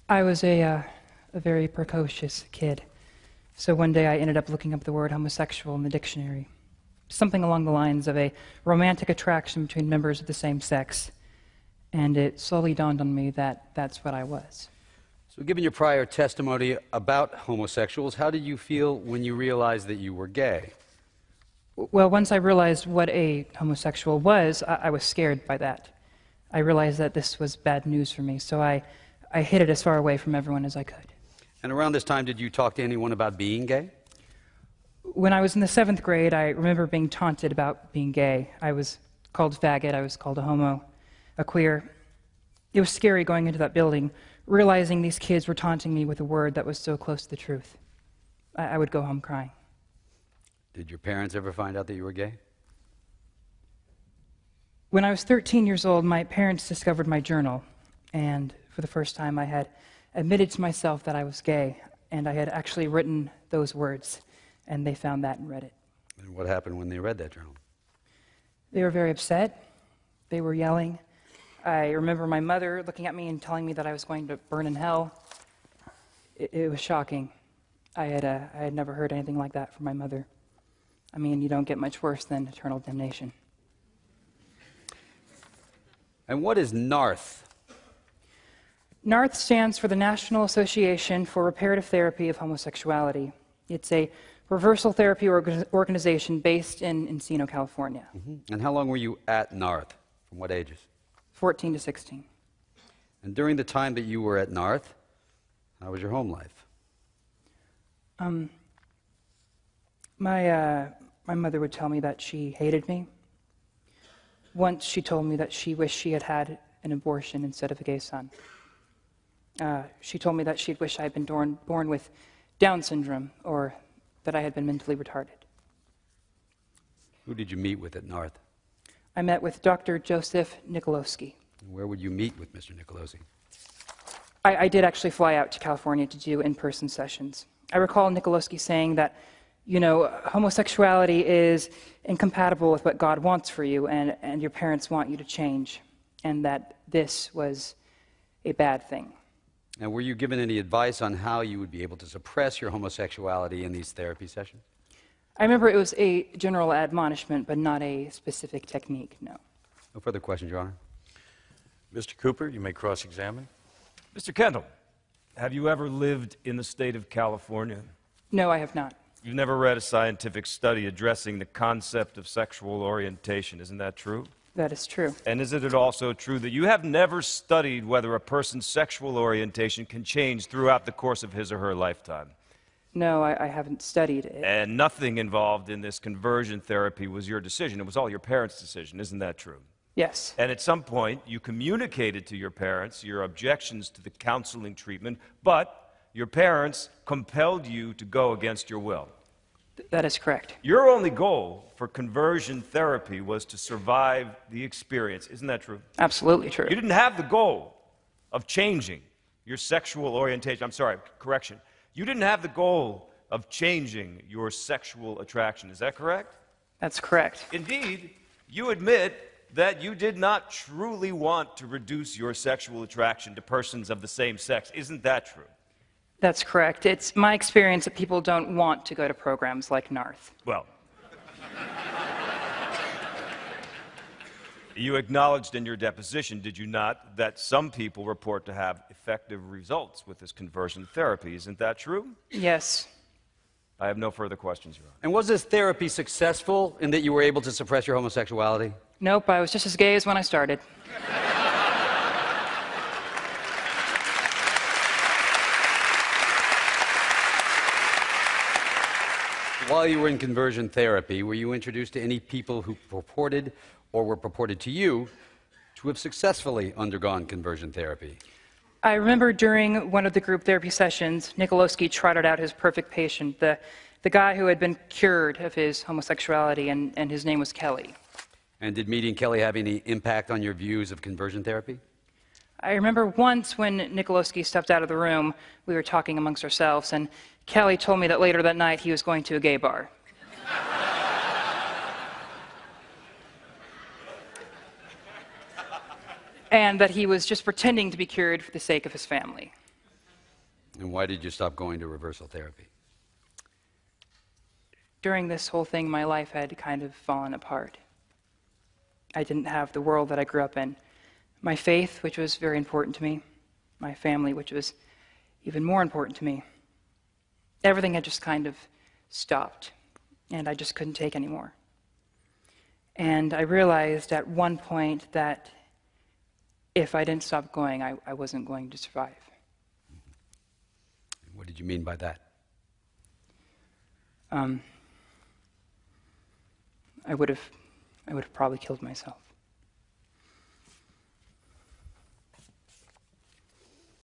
I was a very precocious kid. So one day I ended up looking up the word homosexual in the dictionary. Something along the lines of a romantic attraction between members of the same sex. And it slowly dawned on me that that's what I was. So given your prior testimony about homosexuals, how did you feel when you realized that you were gay? Well, once I realized what a homosexual was, I was scared by that. I realized that this was bad news for me, so I hid it as far away from everyone as I could. And around this time, did you talk to anyone about being gay? When I was in the 7th grade, I remember being taunted about being gay. I was called faggot, I was called a homo, a queer. It was scary going into that building, realizing these kids were taunting me with a word that was so close to the truth. I would go home crying. Did your parents ever find out that you were gay? When I was 13 years old, my parents discovered my journal, and for the first time I had admitted to myself that I was gay, and I had actually written those words, and they found that and read it. And what happened when they read that journal? They were very upset. They were yelling. I remember my mother looking at me and telling me that I was going to burn in hell. It was shocking. I had never heard anything like that from my mother. I mean, you don't get much worse than eternal damnation. And what is NARTH? NARTH stands for the National Association for Reparative Therapy of Homosexuality. It's a reversal therapy organization based in Encino, California. Mm-hmm. And how long were you at NARTH? From what ages? 14 to 16. And during the time that you were at NARTH, how was your home life? My mother would tell me that she hated me. Once she told me that she wished she had had an abortion instead of a gay son. She told me that she'd wish I had been born with Down syndrome, or that I had been mentally retarded. Who did you meet with at NARTH? I met with Dr. Joseph Nicoloski. Where would you meet with Mr. Nicolosi? I did actually fly out to California to do in-person sessions. I recall Nicoloski saying that, you know, homosexuality is incompatible with what God wants for you, and your parents want you to change, and that this was a bad thing. And were you given any advice on how you would be able to suppress your homosexuality in these therapy sessions? I remember it was a general admonishment, but not a specific technique, no. No further questions, Your Honor. Mr. Cooper, you may cross-examine. Mr. Kendall, have you ever lived in the state of California? No, I have not. You've never read a scientific study addressing the concept of sexual orientation, isn't that true? That is true. And isn't it also true that you have never studied whether a person's sexual orientation can change throughout the course of his or her lifetime? No, I haven't studied it. And nothing involved in this conversion therapy was your decision. It was all your parents' decision, isn't that true? Yes. And at some point, you communicated to your parents your objections to the counseling treatment, but your parents compelled you to go against your will. That is correct. Your only goal for conversion therapy was to survive the experience. Isn't that true? Absolutely true. You didn't have the goal of changing your sexual orientation. I'm sorry, correction. You didn't have the goal of changing your sexual attraction. Is that correct? That's correct. Indeed, you admit that you did not truly want to reduce your sexual attraction to persons of the same sex. Isn't that true? That's correct. It's my experience that people don't want to go to programs like NARTH. Well, you acknowledged in your deposition, did you not, that some people report to have effective results with this conversion therapy. Isn't that true? Yes. I have no further questions, Your Honor. And was this therapy successful in that you were able to suppress your homosexuality? Nope, I was just as gay as when I started. While you were in conversion therapy, were you introduced to any people who purported or were purported to you to have successfully undergone conversion therapy? I remember during one of the group therapy sessions, Nicoloski trotted out his perfect patient, the guy who had been cured of his homosexuality, and his name was Kelly. And did meeting Kelly have any impact on your views of conversion therapy? I remember once when Nicoloski stepped out of the room, we were talking amongst ourselves, and Kelly told me that later that night he was going to a gay bar. And that he was just pretending to be cured for the sake of his family. And why did you stop going to reversal therapy? During this whole thing, my life had kind of fallen apart. I didn't have the world that I grew up in. My faith, which was very important to me, my family, which was even more important to me. Everything had just kind of stopped, and I just couldn't take anymore. And I realized at one point that if I didn't stop going, I wasn't going to survive. What did you mean by that? I would have probably killed myself.